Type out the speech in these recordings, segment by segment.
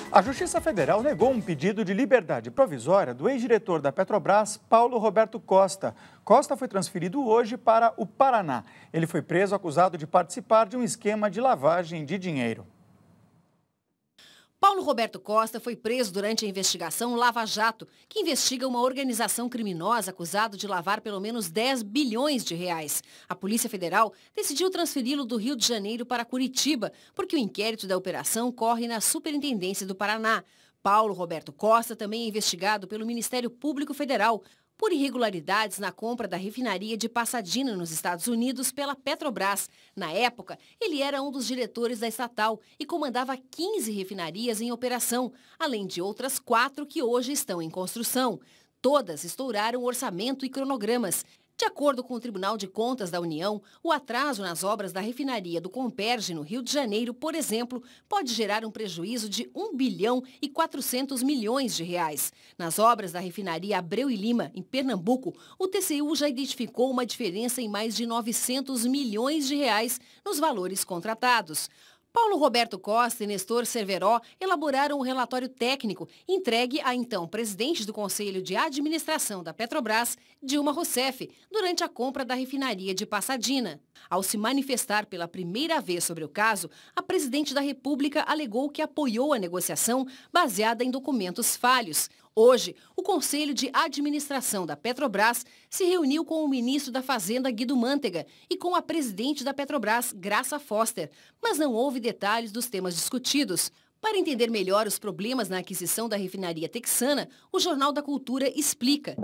A Justiça Federal negou um pedido de liberdade provisória do ex-diretor da Petrobras, Paulo Roberto Costa. Costa foi transferido hoje para o Paraná. Ele foi preso acusado de participar de um esquema de lavagem de dinheiro. Paulo Roberto Costa foi preso durante a investigação Lava Jato, que investiga uma organização criminosa acusada de lavar pelo menos 10 bilhões de reais. A Polícia Federal decidiu transferi-lo do Rio de Janeiro para Curitiba, porque o inquérito da operação corre na Superintendência do Paraná. Paulo Roberto Costa também é investigado pelo Ministério Público Federal por irregularidades na compra da refinaria de Pasadena, nos Estados Unidos, pela Petrobras. Na época, ele era um dos diretores da estatal e comandava 15 refinarias em operação, além de outras 4 que hoje estão em construção. Todas estouraram orçamento e cronogramas. De acordo com o Tribunal de Contas da União, o atraso nas obras da refinaria do Comperj, no Rio de Janeiro, por exemplo, pode gerar um prejuízo de 1 bilhão e 400 milhões de reais. Nas obras da refinaria Abreu e Lima, em Pernambuco, o TCU já identificou uma diferença em mais de 900 milhões de reais nos valores contratados. Paulo Roberto Costa e Nestor Cerveró elaboraram o relatório técnico entregue à então presidente do Conselho de Administração da Petrobras, Dilma Rousseff, durante a compra da refinaria de Pasadena. Ao se manifestar pela primeira vez sobre o caso, a presidente da República alegou que apoiou a negociação baseada em documentos falhos. Hoje, o Conselho de Administração da Petrobras se reuniu com o ministro da Fazenda, Guido Mantega, e com a presidente da Petrobras, Graça Foster, mas não houve detalhes dos temas discutidos. Para entender melhor os problemas na aquisição da refinaria texana, o Jornal da Cultura explica.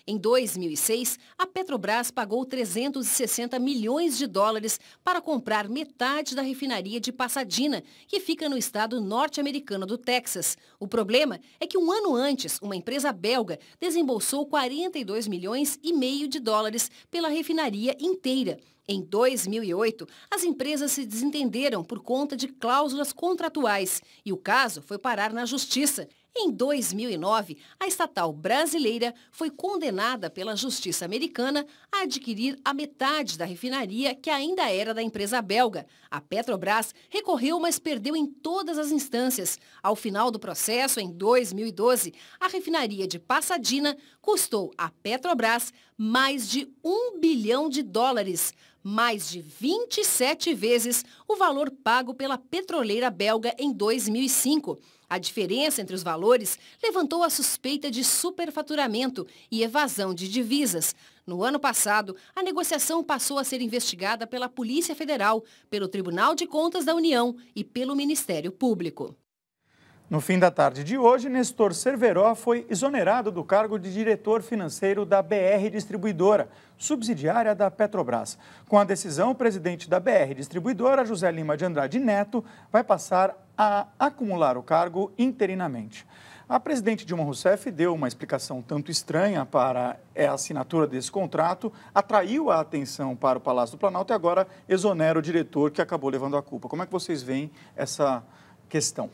Em 2006, a Petrobras pagou 360 milhões de dólares para comprar metade da refinaria de Pasadena, que fica no estado norte-americano do Texas. O problema é que um ano antes, uma empresa belga desembolsou 42 milhões e meio de dólares pela refinaria inteira. Em 2008, as empresas se desentenderam por conta de cláusulas contratuais e o caso foi parar na justiça. Em 2009, a estatal brasileira foi condenada pela justiça americana a adquirir a metade da refinaria que ainda era da empresa belga. A Petrobras recorreu, mas perdeu em todas as instâncias. Ao final do processo, em 2012, a refinaria de Pasadena custou à Petrobras mais de 1 bilhão de dólares, mais de 27 vezes o valor pago pela petroleira belga em 2005. A diferença entre os valores levantou a suspeita de superfaturamento e evasão de divisas. No ano passado, a negociação passou a ser investigada pela Polícia Federal, pelo Tribunal de Contas da União e pelo Ministério Público. No fim da tarde de hoje, Nestor Cerveró foi exonerado do cargo de diretor financeiro da BR Distribuidora, subsidiária da Petrobras. Com a decisão, o presidente da BR Distribuidora, José Lima de Andrade Neto, vai passar a acumular o cargo interinamente. A presidente Dilma Rousseff deu uma explicação tanto estranha para a assinatura desse contrato, atraiu a atenção para o Palácio do Planalto e agora exonera o diretor que acabou levando a culpa. Como é que vocês veem essa questão?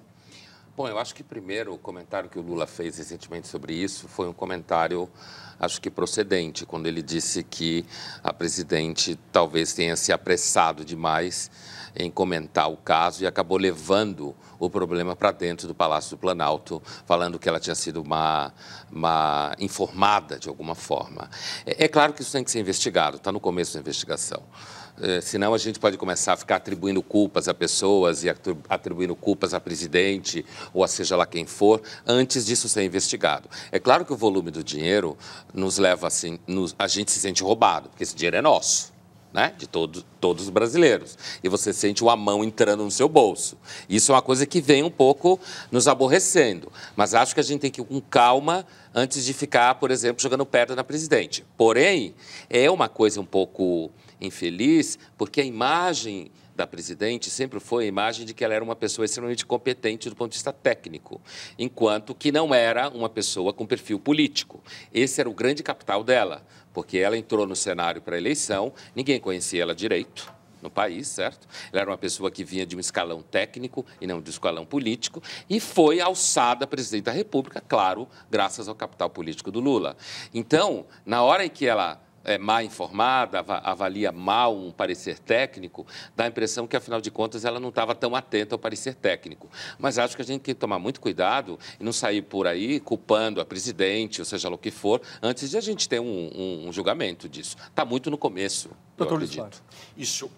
Bom, eu acho que primeiro o comentário que o Lula fez recentemente sobre isso foi um comentário, acho que procedente, quando ele disse que a presidente talvez tenha se apressado demais em comentar o caso e acabou levando o problema para dentro do Palácio do Planalto, falando que ela tinha sido uma informada de alguma forma. É claro que isso tem que ser investigado, está no começo da investigação. Senão a gente pode começar a ficar atribuindo culpas a pessoas e atribuindo culpas a presidente ou a seja lá quem for, antes disso ser investigado. É claro que o volume do dinheiro nos leva assim, a gente se sente roubado, porque esse dinheiro é nosso, né? De todos os brasileiros. E você sente uma mão entrando no seu bolso. Isso é uma coisa que vem um pouco nos aborrecendo. Mas acho que a gente tem que ir com calma antes de ficar, por exemplo, jogando pedra na presidente. Porém, é uma coisa um pouco infeliz, porque a imagem da presidente sempre foi a imagem de que ela era uma pessoa extremamente competente do ponto de vista técnico, enquanto que não era uma pessoa com perfil político. Esse era o grande capital dela, porque ela entrou no cenário para a eleição, ninguém conhecia ela direito no país, certo? Ela era uma pessoa que vinha de um escalão técnico e não de um escalão político e foi alçada presidente da República, claro, graças ao capital político do Lula. Então, na hora em que ela é mal informada, avalia mal um parecer técnico, dá a impressão que, afinal de contas, ela não estava tão atenta ao parecer técnico. Mas acho que a gente tem que tomar muito cuidado e não sair por aí culpando a presidente, ou seja lá o que for, antes de a gente ter um julgamento disso. Está muito no começo, eu acredito. Isso,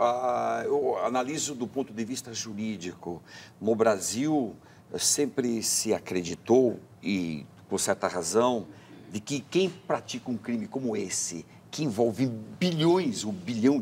eu analiso do ponto de vista jurídico. No Brasil, sempre se acreditou, e por certa razão, de que quem pratica um crime como esse, que envolve bilhões, $1 bilhão,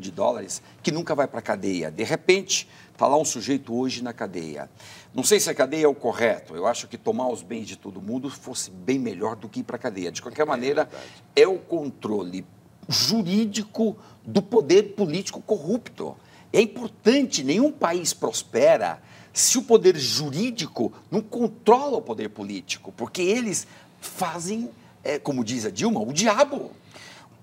que nunca vai para a cadeia. De repente, está lá um sujeito hoje na cadeia. Não sei se a cadeia é o correto. Eu acho que tomar os bens de todo mundo fosse bem melhor do que ir para a cadeia. De qualquer maneira, é o controle jurídico do poder político corrupto. É importante, nenhum país prospera se o poder jurídico não controla o poder político, porque eles fazem, como diz a Dilma, o diabo.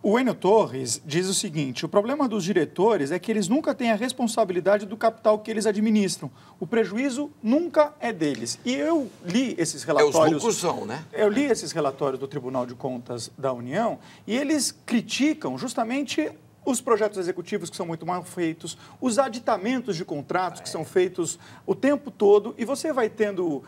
O Enio Torres diz o seguinte: o problema dos diretores é que eles nunca têm a responsabilidade do capital que eles administram. O prejuízo nunca é deles. E eu li esses relatórios... Os lucros são, né? Eu li esses relatórios do Tribunal de Contas da União e eles criticam justamente os projetos executivos que são muito mal feitos, os aditamentos de contratos que são feitos o tempo todo, e você vai tendo...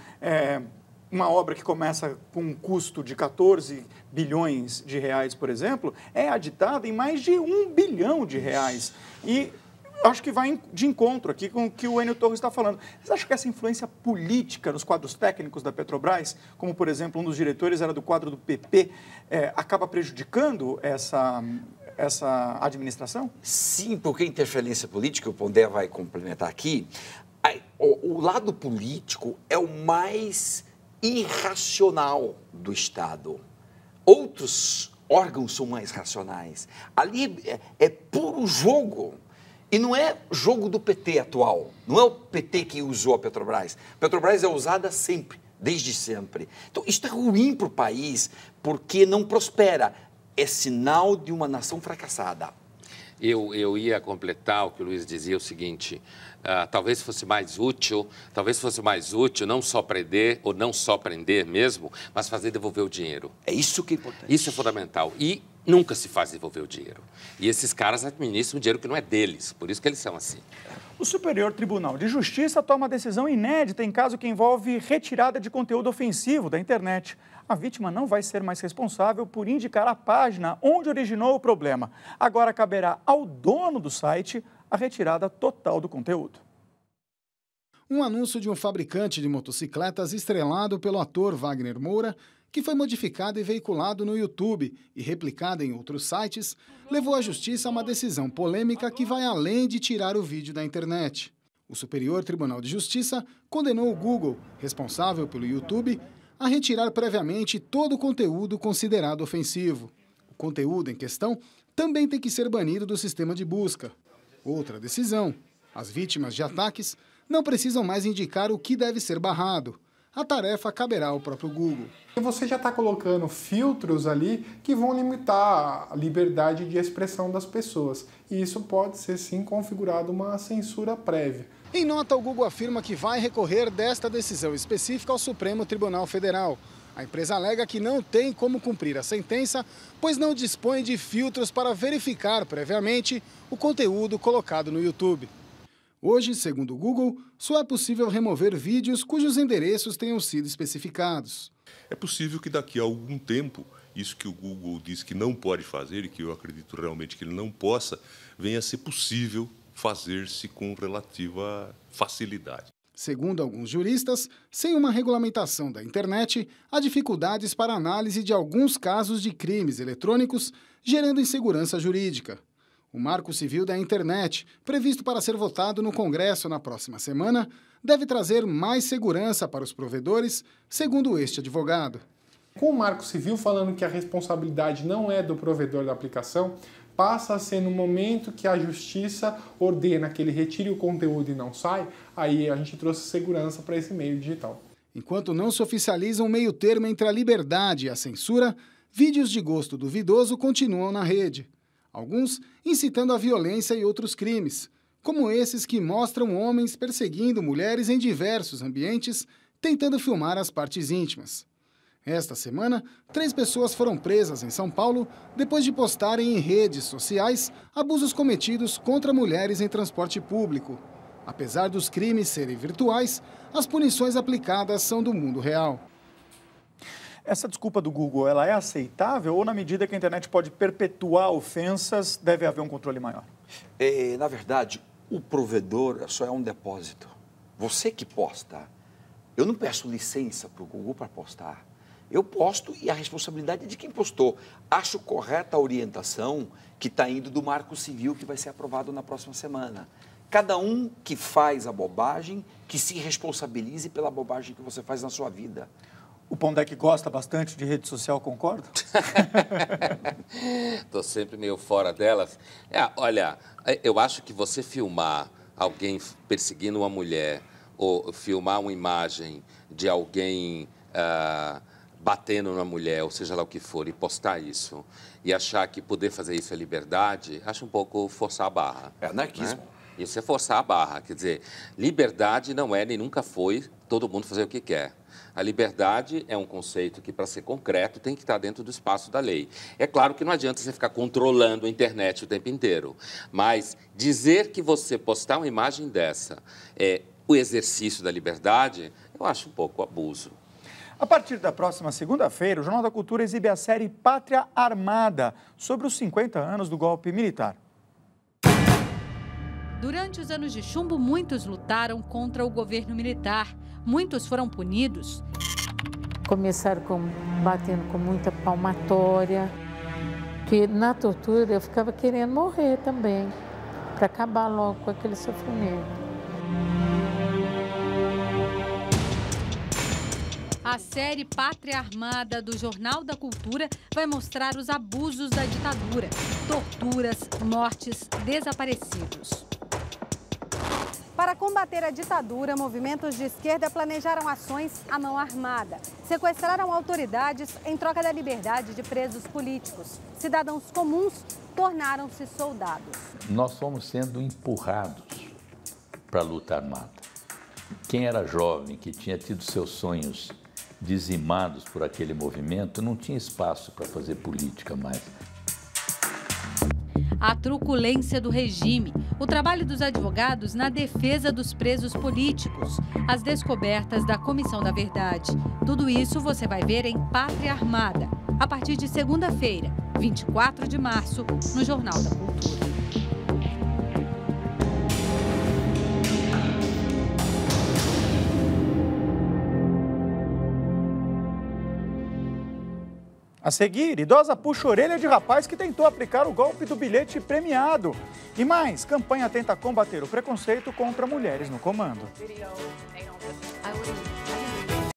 uma obra que começa com um custo de 14 bilhões de reais, por exemplo, é aditada em mais de R$1 bilhão. E acho que vai de encontro aqui com o que o Enio Torres está falando. Vocês acham que essa influência política nos quadros técnicos da Petrobras, como, por exemplo, um dos diretores era do quadro do PP, acaba prejudicando essa administração? Sim, porque a interferência política, o Pondé vai complementar aqui, o lado político é o mais irracional do Estado. Outros órgãos são mais racionais. Ali é puro jogo. E não é jogo do PT atual. Não é o PT que usou a Petrobras. A Petrobras é usada sempre, desde sempre. Então, isso é ruim para o país, porque não prospera. É sinal de uma nação fracassada. Eu ia completar o que o Luiz dizia, o seguinte: talvez fosse mais útil não só prender, ou não só prender mesmo, mas fazer devolver o dinheiro. É isso que é importante. Isso é fundamental. E nunca se faz devolver o dinheiro. E esses caras administram um dinheiro que não é deles, por isso que eles são assim. O Superior Tribunal de Justiça toma decisão inédita em caso que envolve retirada de conteúdo ofensivo da internet. A vítima não vai ser mais responsável por indicar a página onde originou o problema. Agora caberá ao dono do site a retirada total do conteúdo. Um anúncio de um fabricante de motocicletas estrelado pelo ator Wagner Moura, que foi modificado e veiculado no YouTube e replicado em outros sites, levou a justiça a uma decisão polêmica que vai além de tirar o vídeo da internet. O Superior Tribunal de Justiça condenou o Google, responsável pelo YouTube, a retirar previamente todo o conteúdo considerado ofensivo. O conteúdo em questão também tem que ser banido do sistema de busca. Outra decisão: as vítimas de ataques não precisam mais indicar o que deve ser barrado. A tarefa caberá ao próprio Google. Você já está colocando filtros ali que vão limitar a liberdade de expressão das pessoas. E isso pode ser, sim, configurado uma censura prévia. Em nota, o Google afirma que vai recorrer desta decisão específica ao Supremo Tribunal Federal. A empresa alega que não tem como cumprir a sentença, pois não dispõe de filtros para verificar previamente o conteúdo colocado no YouTube. Hoje, segundo o Google, só é possível remover vídeos cujos endereços tenham sido especificados. É possível que daqui a algum tempo, isso que o Google diz que não pode fazer e que eu acredito realmente que ele não possa, venha a ser possível fazer-se com relativa facilidade. Segundo alguns juristas, sem uma regulamentação da internet, há dificuldades para análise de alguns casos de crimes eletrônicos, gerando insegurança jurídica. O Marco Civil da Internet, previsto para ser votado no Congresso na próxima semana, deve trazer mais segurança para os provedores, segundo este advogado. Com o Marco Civil falando que a responsabilidade não é do provedor da aplicação, passa a ser no momento que a justiça ordena que ele retire o conteúdo e não sai, aí a gente trouxe segurança para esse meio digital. Enquanto não se oficializa um meio termo entre a liberdade e a censura, vídeos de gosto duvidoso continuam na rede. Alguns incitando a violência e outros crimes, como esses que mostram homens perseguindo mulheres em diversos ambientes, tentando filmar as partes íntimas. Esta semana, 3 pessoas foram presas em São Paulo depois de postarem em redes sociais abusos cometidos contra mulheres em transporte público. Apesar dos crimes serem virtuais, as punições aplicadas são do mundo real. Essa desculpa do Google, ela é aceitável ou na medida que a internet pode perpetuar ofensas, deve haver um controle maior? Na verdade, o provedor só é um depósito. Você que posta. Eu não peço licença para o Google para postar. Eu posto e a responsabilidade é de quem postou. Acho correta a orientação que está indo do Marco Civil, que vai ser aprovado na próxima semana. Cada um que faz a bobagem, que se responsabilize pela bobagem que você faz na sua vida. O Pondé gosta bastante de rede social, concorda? Estou sempre meio fora delas. Olha, eu acho que você filmar alguém perseguindo uma mulher ou filmar uma imagem de alguém batendo na mulher, ou seja lá o que for, e postar isso, e achar que poder fazer isso é liberdade, acho um pouco forçar a barra. É anarquismo. Né? Isso é forçar a barra. Quer dizer, liberdade não é nem nunca foi todo mundo fazer o que quer. A liberdade é um conceito que, para ser concreto, tem que estar dentro do espaço da lei. É claro que não adianta você ficar controlando a internet o tempo inteiro, mas dizer que você postar uma imagem dessa é o exercício da liberdade, eu acho um pouco abuso. A partir da próxima segunda-feira, o Jornal da Cultura exibe a série Pátria Armada, sobre os 50 anos do golpe militar. Durante os anos de chumbo, muitos lutaram contra o governo militar. Muitos foram punidos. Começaram batendo com muita palmatória, que na tortura eu ficava querendo morrer também, para acabar logo com aquele sofrimento. A série Pátria Armada do Jornal da Cultura vai mostrar os abusos da ditadura, torturas, mortes, desaparecidos. Para combater a ditadura, movimentos de esquerda planejaram ações à mão armada. Sequestraram autoridades em troca da liberdade de presos políticos. Cidadãos comuns tornaram-se soldados. Nós fomos sendo empurrados para a luta armada. Quem era jovem, que tinha tido seus sonhos dizimados por aquele movimento, não tinha espaço para fazer política mais. A truculência do regime, o trabalho dos advogados na defesa dos presos políticos, as descobertas da Comissão da Verdade. Tudo isso você vai ver em Pátria Armada, a partir de segunda-feira, 24 de março, no Jornal da Cultura. A seguir, idosa puxa a orelha de rapaz que tentou aplicar o golpe do bilhete premiado. E mais, campanha tenta combater o preconceito contra mulheres no comando.